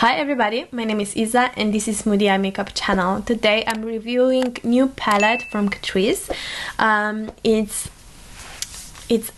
Hi everybody, my name is Isa and this is Moody Eye Makeup channel. Today I'm reviewing new palette from Catrice. It's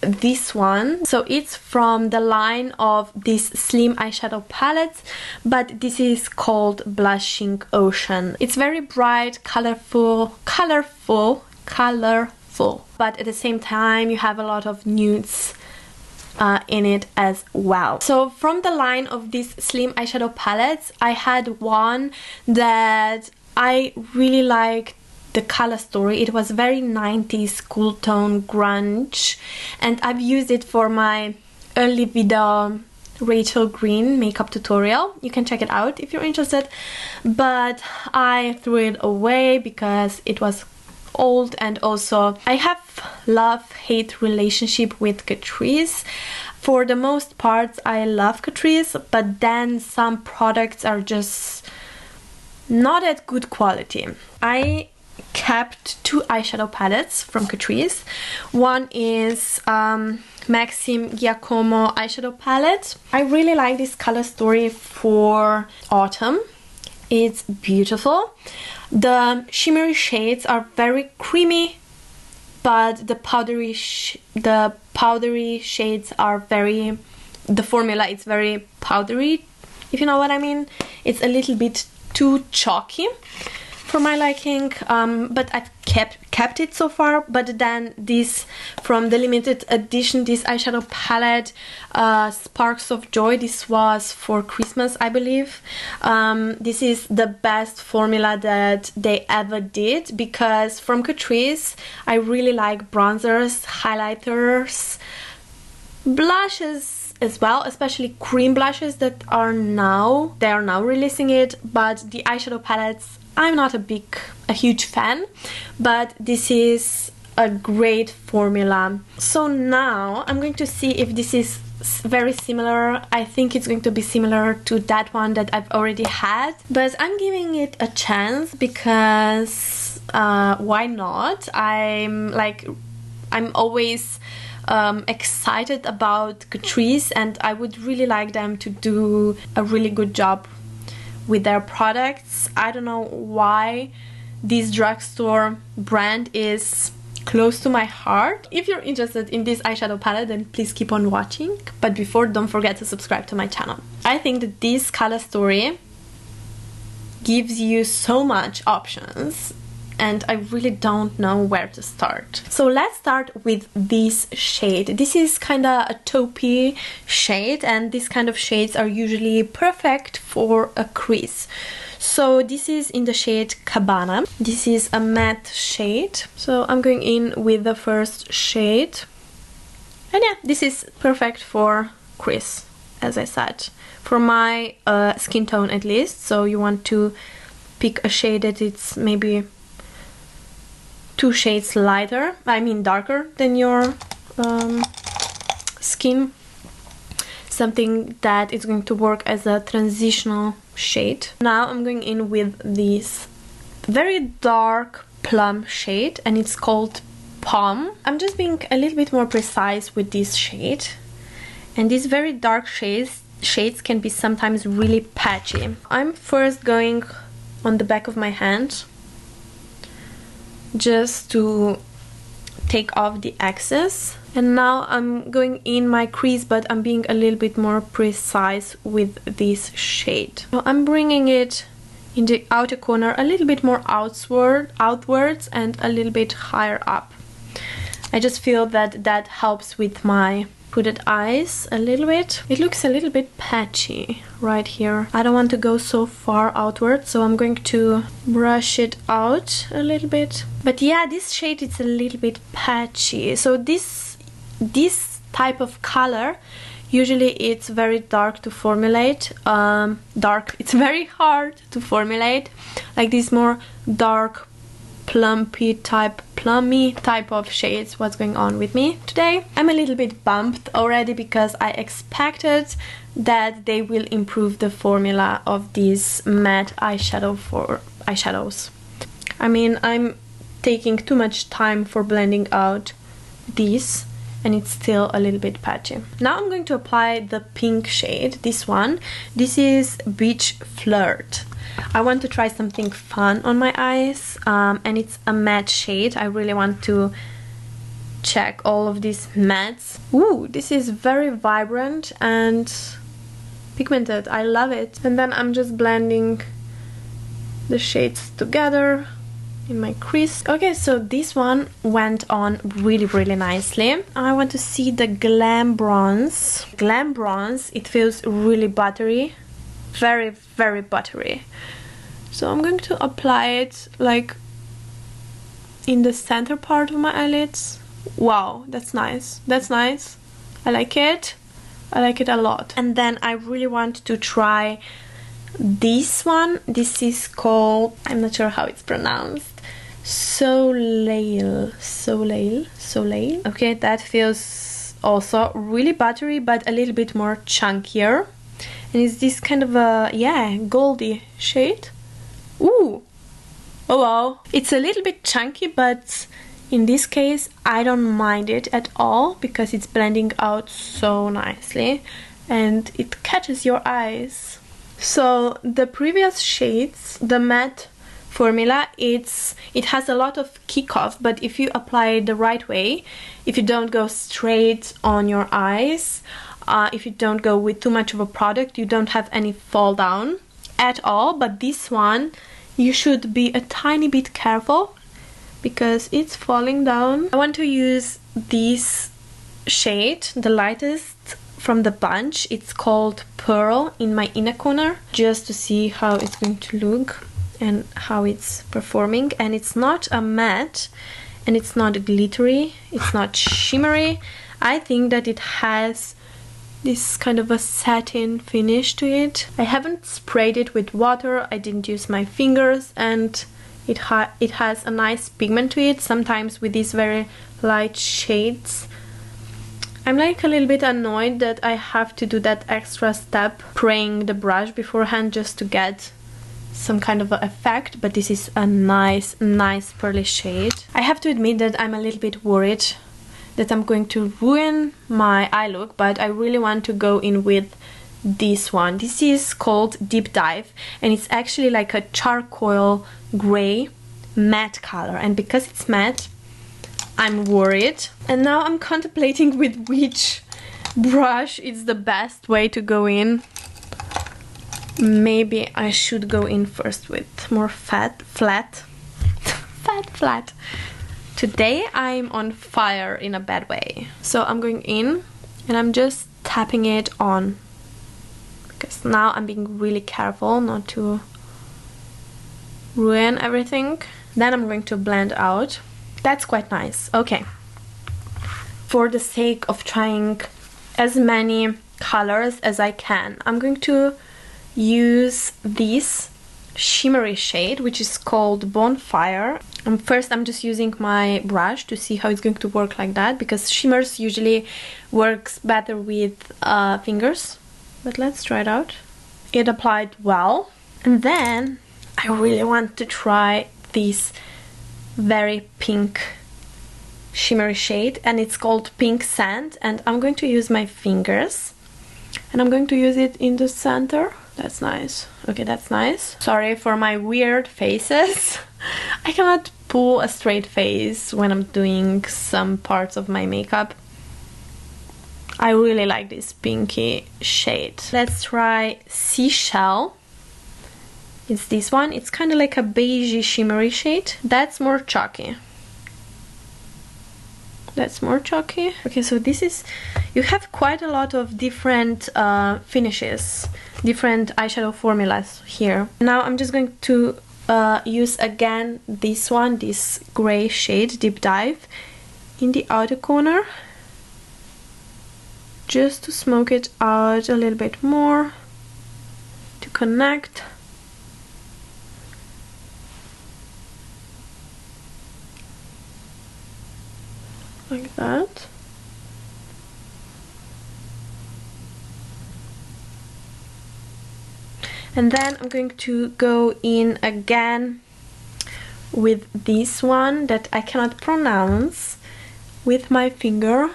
this one. So it's from the line of these slim eyeshadow palettes, but this is called Blushing Ocean. It's very bright, colorful, but at the same time you have a lot of nudes in it as well. So from the line of these slim eyeshadow palettes, I had one that I really liked the color story. It was very 90s cool tone grunge, and I've used it for my early video Rachel Green makeup tutorial. You can check it out if you're interested, but I threw it away because it was old, and also I have love-hate relationship with Catrice. For the most part I love Catrice, but then some products are just not at good quality. I kept two eyeshadow palettes from Catrice. One is Maxim Giacomo eyeshadow palette. I really like this color story for autumn. It's beautiful. The shimmery shades are very creamy, but the powdery shades are very, the formula is very powdery, if you know what I mean. It's a little bit too chalky for my liking, but I've kept it so far. But then this, from the limited edition, this eyeshadow palette, Sparks of Joy, this was for Christmas, I believe. This is the best formula that they ever did, because from Catrice I really like bronzers, highlighters, blushes as well, especially cream blushes that are now releasing it. But the eyeshadow palettes, I'm not a huge fan, but this is a great formula. So now I'm going to see if this is very similar. I think it's going to be similar to that one that I've already had, but I'm giving it a chance because why not? I'm always excited about Catrice, and I would really like them to do a really good job with their products. I don't know why this drugstore brand is close to my heart. If you're interested in this eyeshadow palette, then please keep on watching. But before, don't forget to subscribe to my channel. I think that this color story gives you so much options, and I really don't know where to start. So let's start with this shade. This is kind of a taupey shade, and these kind of shades are usually perfect for a crease. So this is in the shade Cabana. This is a matte shade. So I'm going in with the first shade. And yeah, this is perfect for crease, as I said, for my skin tone at least. So you want to pick a shade that it's maybe 2 shades lighter, I mean darker than your skin. Something that is going to work as a transitional shade. Now I'm going in with this very dark plum shade, and it's called Palm. I'm just being a little bit more precise with this shade, and these very dark shades can be sometimes really patchy. I'm first going on the back of my hand just to take off the excess, and now I'm going in my crease, but I'm being a little bit more precise with this shade. So I'm bringing it in the outer corner a little bit more outwards and a little bit higher up. I just feel that that helps with my hooded eyes a little bit. It looks a little bit patchy right here. I don't want to go so far outward, so I'm going to brush it out a little bit. But yeah, this shade is a little bit patchy. So this type of color, usually it's very dark to formulate. It's very hard to formulate. Like these more dark plummy type of shades. What's going on with me today? I'm a little bit bumped already because I expected that they will improve the formula of these matte eyeshadows. I mean, I'm taking too much time for blending out these, and it's still a little bit patchy. Now I'm going to apply the pink shade, this one. This is Beach Flirt. I want to try something fun on my eyes, and it's a matte shade. I really want to check all of these mattes. Ooh, this is very vibrant and pigmented. I love it. And then I'm just blending the shades together in my crease. Okay, so this one went on really nicely. I want to see the Glam Bronze. Glam Bronze, it feels really buttery, very buttery. So I'm going to apply it like in the center part of my eyelids. Wow, that's nice. That's nice. I like it. I like it a lot. And then I really want to try this one. This is called, I'm not sure how it's pronounced, Soleil. Okay, that feels also really buttery, but a little bit more chunkier. And it's this kind of a, yeah, goldy shade. Ooh, oh wow. It's a little bit chunky, but in this case I don't mind it at all because it's blending out so nicely and it catches your eyes. So the previous shades, the matte formula, it has a lot of kickoff, but if you apply it the right way, if you don't go straight on your eyes, if you don't go with too much of a product, you don't have any fall down at all. But this one, you should be a tiny bit careful because it's falling down. I want to use this shade, the lightest from the bunch. It's called Pearl, in my inner corner, just to see how it's going to look and how it's performing. And it's not a matte and it's not glittery, it's not shimmery. I think that it has this kind of a satin finish to it. I haven't sprayed it with water, I didn't use my fingers, and it has a nice pigment to it. Sometimes with these very light shades I'm like a little bit annoyed that I have to do that extra step, spraying the brush beforehand just to get some kind of effect, but this is a nice pearly shade. I have to admit that I'm a little bit worried that I'm going to ruin my eye look, but I really want to go in with this one. This is called Deep Dive and it's actually like a charcoal gray matte color, and because it's matte I'm worried. And now I'm contemplating with which brush is the best way to go in. Maybe I should go in first with more flat. Today I'm on fire in a bad way. So I'm going in and I'm just tapping it on, because now I'm being really careful not to ruin everything. Then I'm going to blend out. That's quite nice. Okay. For the sake of trying as many colors as I can, I'm going to use this shimmery shade, which is called Bonfire. And first I'm just using my brush to see how it's going to work like that, because shimmers usually works better with fingers. But let's try it out. It applied well. And then I really want to try this very pink shimmery shade, and it's called Pink Sand, and I'm going to use my fingers and I'm going to use it in the center. That's nice. Okay, that's nice. Sorry for my weird faces. I cannot pull a straight face when I'm doing some parts of my makeup. I really like this pinky shade. Let's try Seashell. It's this one. It's kind of like a beigey shimmery shade. That's more chalky. That's more chalky. Okay, so this is... You have quite a lot of different finishes, different eyeshadow formulas here. Now I'm just going to use again this one, this gray shade, Deep Dive, in the outer corner, just to smoke it out a little bit more, to connect. Like that. And then I'm going to go in again with this one that I cannot pronounce with my finger.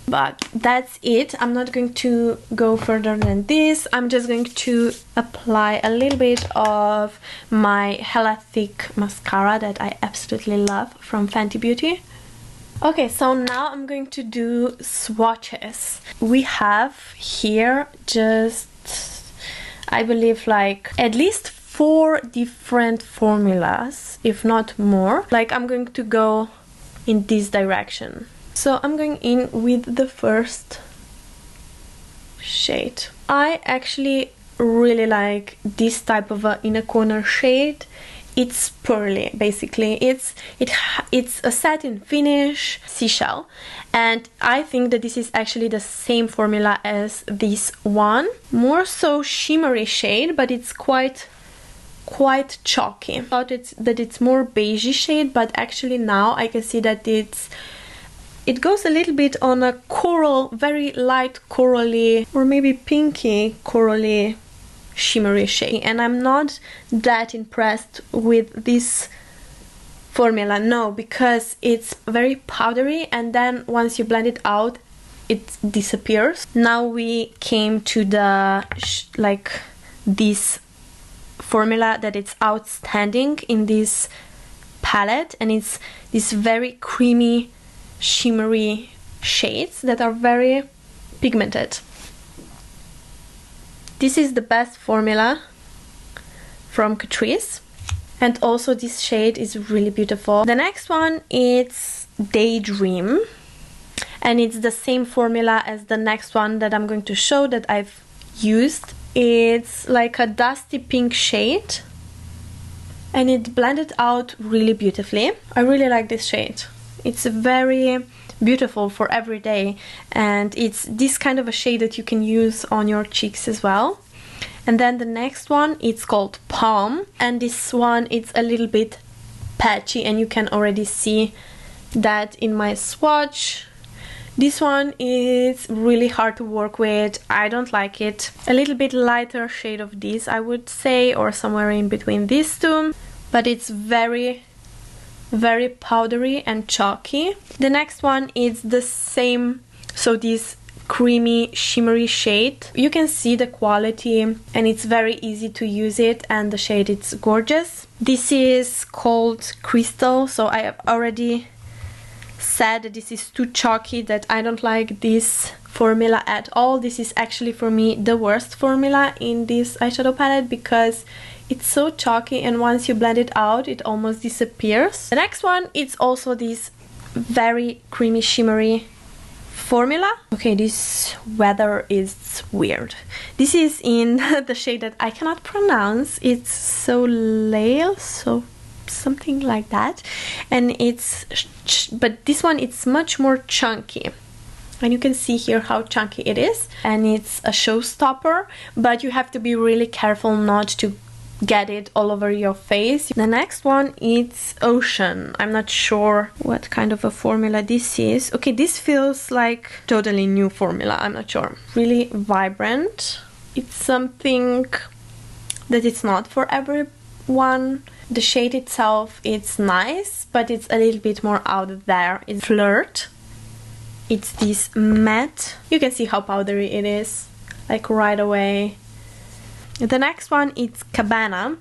But that's it. I'm not going to go further than this. I'm just going to apply a little bit of my Hella Thick mascara that I absolutely love from Fenty Beauty. Okay, so now I'm going to do swatches. We have here just, I believe, like at least 4 different formulas, if not more. Like, I'm going to go in this direction. So I'm going in with the first shade. I actually really like this type of a inner corner shade. It's pearly, basically. It's a satin finish, seashell, and I think that this is actually the same formula as this one. More so shimmery shade, but it's quite chalky. I thought that it's more beigey shade, but actually now I can see that it goes a little bit on a coral, very light corally, or maybe pinky corally shimmery shade, and I'm not that impressed with this formula, no, because it's very powdery, and then once you blend it out it disappears. Now we came to the like this formula that it's outstanding in this palette, and it's this very creamy shimmery shades that are very pigmented. This is the best formula from Catrice, and also this shade is really beautiful. The next one is Daydream, and it's the same formula as the next one that I'm going to show that I've used. It's like a dusty pink shade, and it blended out really beautifully. I really like this shade. It's very beautiful for every day, and it's this kind of a shade that you can use on your cheeks as well. And then the next one, it's called Palm, and this one it's a little bit patchy, and you can already see that in my swatch. This one is really hard to work with. I don't like it. A little bit lighter shade of this, I would say, or somewhere in between these two, but it's very powdery and chalky. The next one is the same, so this creamy shimmery shade. You can see the quality, and it's very easy to use it, and the shade it's gorgeous. This is called Crystal, so I have already said that this is too chalky, that I don't like this formula at all. This is actually for me the worst formula in this eyeshadow palette because it's so chalky, and once you blend it out it almost disappears. The next one, it's also this very creamy shimmery formula. Okay, this weather is weird. This is in the shade that I cannot pronounce. It's Soleil, so something like that, and but this one it's much more chunky, and you can see here how chunky it is, and it's a showstopper, but you have to be really careful not to get it all over your face. The next one is Ocean. I'm not sure what kind of a formula this is. Okay, this feels like totally new formula. I'm not sure. Really vibrant. It's something that it's not for everyone. The shade itself, it's nice, but it's a little bit more out there. It's Flirt. It's this matte. You can see how powdery it is, like right away. The next one is Cabana.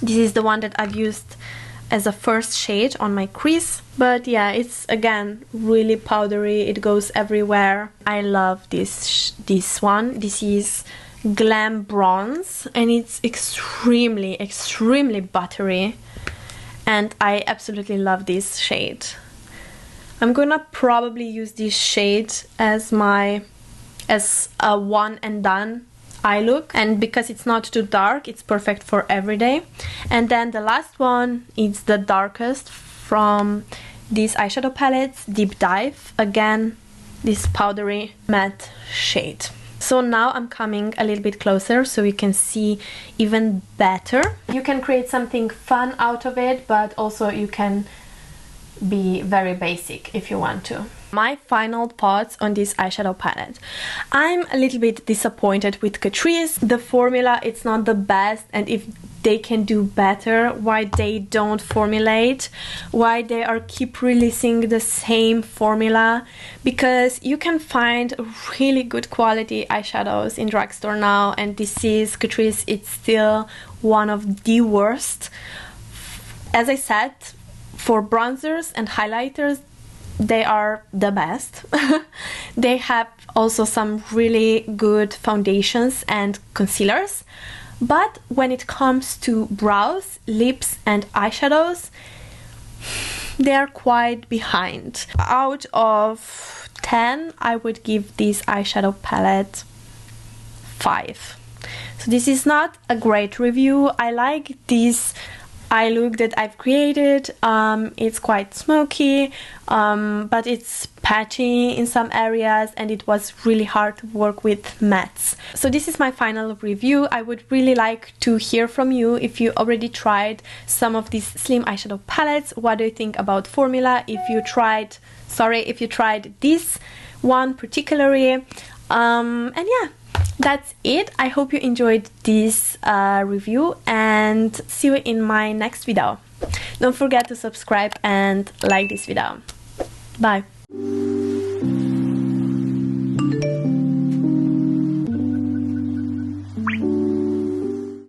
This is the one that I've used as a first shade on my crease, but yeah, it's again really powdery. It goes everywhere. I love this one. This is Glam Bronze, and it's extremely buttery, and I absolutely love this shade. I'm gonna probably use this shade as a one and done eye look, and because it's not too dark, it's perfect for every day. And then the last one is the darkest from these eyeshadow palettes, Deep Dive. Again, this powdery matte shade. So now I'm coming a little bit closer so you can see even better. You can create something fun out of it, but also you can be very basic if you want to. My final thoughts on this eyeshadow palette. I'm a little bit disappointed with Catrice. The formula, it's not the best, and if they can do better, why they don't formulate, why they are keep releasing the same formula, because you can find really good quality eyeshadows in drugstore now, and this is Catrice, it's still one of the worst. As I said, for bronzers and highlighters, they are the best. They have also some really good foundations and concealers, but when it comes to brows, lips and eyeshadows, they are quite behind. Out of 10, I would give this eyeshadow palette 5. So this is not a great review. I like this eye look that I've created. It's quite smoky, but it's patchy in some areas, and it was really hard to work with mattes. So this is my final review. I would really like to hear from you if you already tried some of these Slim eyeshadow palettes. What do you think about formula? If you tried this one particularly, and yeah, that's it. I hope you enjoyed this review, and see you in my next video. Don't forget to subscribe and like this video. Bye.